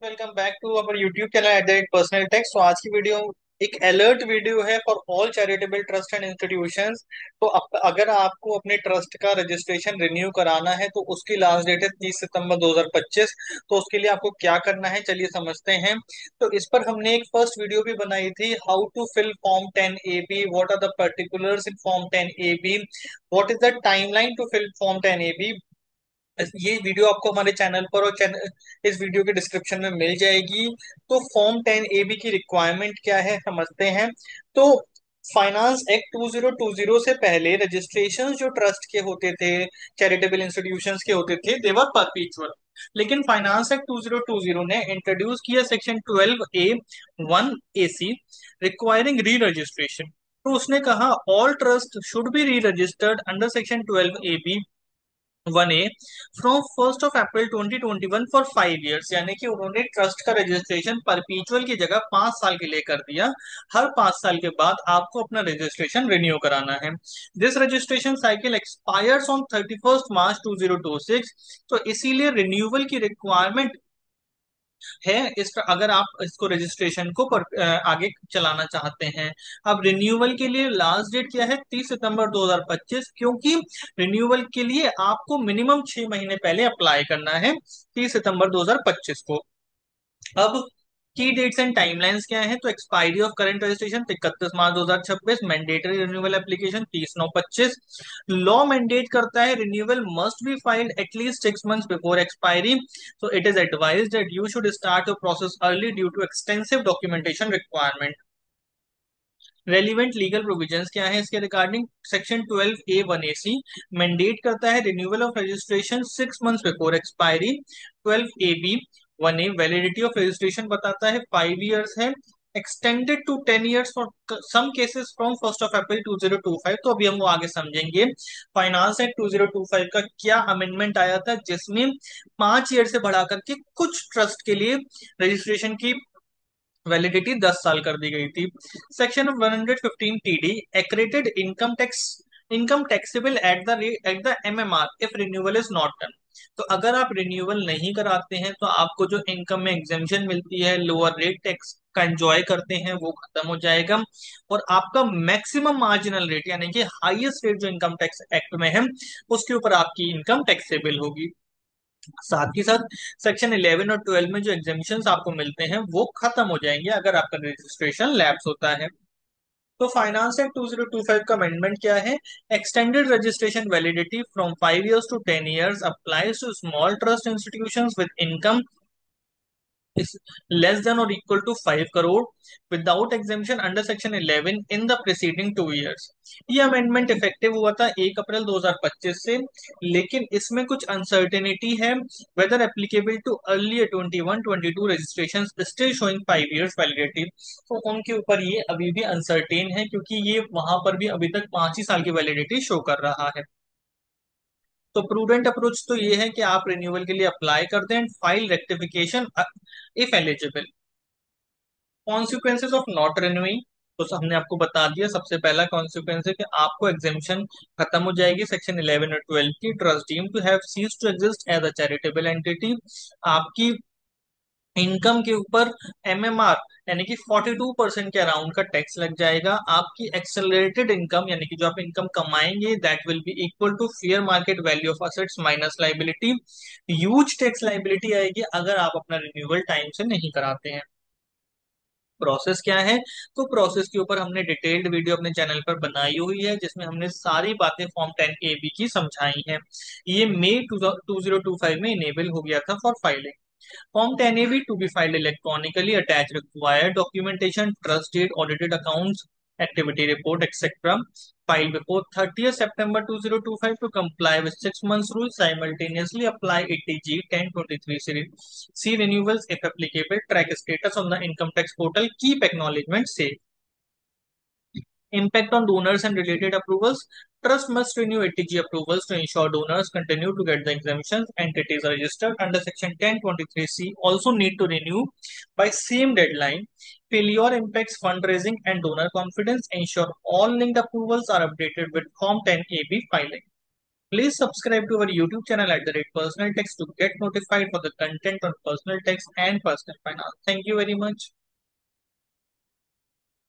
Welcome back to our YouTube channel at the rate personal taxes. तो आज की video एक अलर्ट वीडियो है for all charitable trust and institutions. तो अगर आपको अपने ट्रस्ट का रजिस्ट्रेशन रिन्यू कराना है तो उसकी लास्ट डेट है 30 सितंबर 2025। तो उसके लिए आपको क्या करना है चलिए समझते हैं। तो इस पर हमने एक फर्स्ट वीडियो भी बनाई थी, how to fill form 10 AB, what are the particulars in form 10 AB, what is the timeline to fill form 10 AB। ये वीडियो आपको हमारे चैनल पर और चैनल इस वीडियो के डिस्क्रिप्शन में मिल जाएगी। तो फॉर्म 10 AB की रिक्वायरमेंट क्या है समझते हैं। तो फाइनेंस एक्ट 2020 से पहले रजिस्ट्रेशन जो ट्रस्ट के होते थे, चैरिटेबल इंस्टीट्यूशंस के होते थे, देवर परपीचुअल। लेकिन फाइनेंस एक्ट 2020 ने इंट्रोड्यूस किया सेक्शन 12A(1)(AC) रिक्वायरिंग री रजिस्ट्रेशन। तो उसने कहा ऑल ट्रस्ट शुड बी री registered under section 12AB(1)(A) from 1 April 2021 for 5 years। यानी कि उन्होंने ट्रस्ट का रजिस्ट्रेशन परपीचुअल की जगह 5 साल के लिए कर दिया। हर 5 साल के बाद आपको अपना रजिस्ट्रेशन रिन्यू कराना है। This registration cycle expires on 31 मार्च 2026। तो इसीलिए रिन्यूअल की रिक्वायरमेंट है अगर आप इसको रजिस्ट्रेशन को आगे चलाना चाहते हैं। अब रिन्यूअल के लिए लास्ट डेट क्या है? 30 सितंबर 2025, क्योंकि रिन्यूअल के लिए आपको मिनिमम 6 महीने पहले अप्लाई करना है, 30 सितंबर 2025 को। अब की डेट्स एंड टाइमलाइंस क्या है? तो expiry of current registration 31 March 2026, mandatory renewal application 30/9/25। Law mandate करता है renewal must be filed at least 6 months before expiry. So it is advised that you should start your process early due to extensive documentation requirement. Relevant legal provisions क्या है इसके regarding? Section 12A(1)(AC) mandate करता है renewal of registration 6 months before expiry. 12AB(1)(A) validity of registration बताता है 5 years है, extended to 10 years for some cases from 1 April 2025। तो अभी हम वो आगे समझेंगे। फाइनेंस एक्ट 2025 का क्या अमेंडमेंट आया था जिसमें 5 year से बढ़ा करके कुछ ट्रस्ट के लिए रजिस्ट्रेशन की वैलिडिटी 10 साल कर दी गई थी। Section 115 TD accreted income taxable at the MMR if renewal is not done. तो अगर आप रिन्यूअल नहीं कराते हैं तो आपको जो इनकम में एग्जेम्पशन मिलती है, लोअर रेट टैक्स का एंजॉय करते हैं, वो खत्म हो जाएगा। और आपका मैक्सिमम मार्जिनल रेट यानी कि हाईएस्ट रेट जो इनकम टैक्स एक्ट में है उसके ऊपर आपकी इनकम टैक्सेबल होगी। साथ ही साथ सेक्शन 11 और 12 में जो एग्जामिशंस आपको मिलते हैं वो खत्म हो जाएंगे अगर आपका रजिस्ट्रेशन लैप्स होता है। तो फाइनेंस एक्ट 2025 का अमेंडमेंट क्या है? Extended registration validity from 5 years to 10 years applies to small trust institutions with income is less than or equal to 5 crore without exemption under section 11 in the preceding 2 years। ये amendment effective हुआ था 1 April 2025 से, लेकिन इसमें कुछ uncertainty है whether applicable to earlier 21-22 registration still showing 5 years validity. तो उनके ऊपर ये अभी भी अनसर्टेन है क्योंकि ये वहां पर भी अभी तक 5 ही साल की वैलिडिटी शो कर रहा है। तो प्रूडेंट अप्रोच तो ये है कि आप रिन्यूअल के लिए अप्लाई कर दें and file rectification if eligible. Consequences of not renewing, तो हमने आपको बता दिया। सबसे पहला कॉन्सिक्वेंस है कि आपको एग्जेम्पशन खत्म हो जाएगी सेक्शन 11 और 12 की। Trust deem to have cease to exist as a charitable entity. आपकी इनकम के ऊपर MMR यानी कि 42% के अराउंड का टैक्स लग जाएगा। आपकी एक्सेलरेटेड इनकम यानी कि जो आप इनकम कमाएंगे that will be equal to fair market value of assets minus liability. Huge tax liability आएगी अगर आप अपना रिन्यूअल टाइम से नहीं कराते हैं। प्रोसेस क्या है? तो प्रोसेस के ऊपर हमने डिटेल्ड वीडियो अपने चैनल पर बनाई हुई है जिसमें हमने सारी बातें फॉर्म 10 AB की समझाई हैं। ये मई 2025 में इनेबल हो गया था for filing. Form 10 AB to be filed electronically. Attach required documentation, trust deed, audited accounts, activity report, etc. Filed before 30th September 2025 to comply with 6 months rule. Simultaneously apply ATG 1023 series. See renewals if applicable. Track status on the income tax portal. Keep acknowledgement safe. Impact on donors and related approvals. Trust must renew ATG approvals to ensure donors continue to get the exemptions. Entities registered under Section 1023C also need to renew by same deadline. Failure impacts fundraising and donor confidence. Ensure all linked approvals are updated with Form 10 AB filing. Please subscribe to our YouTube channel at the rate Personal Tax to get notified for the content on personal tax and personal finance. Thank you very much.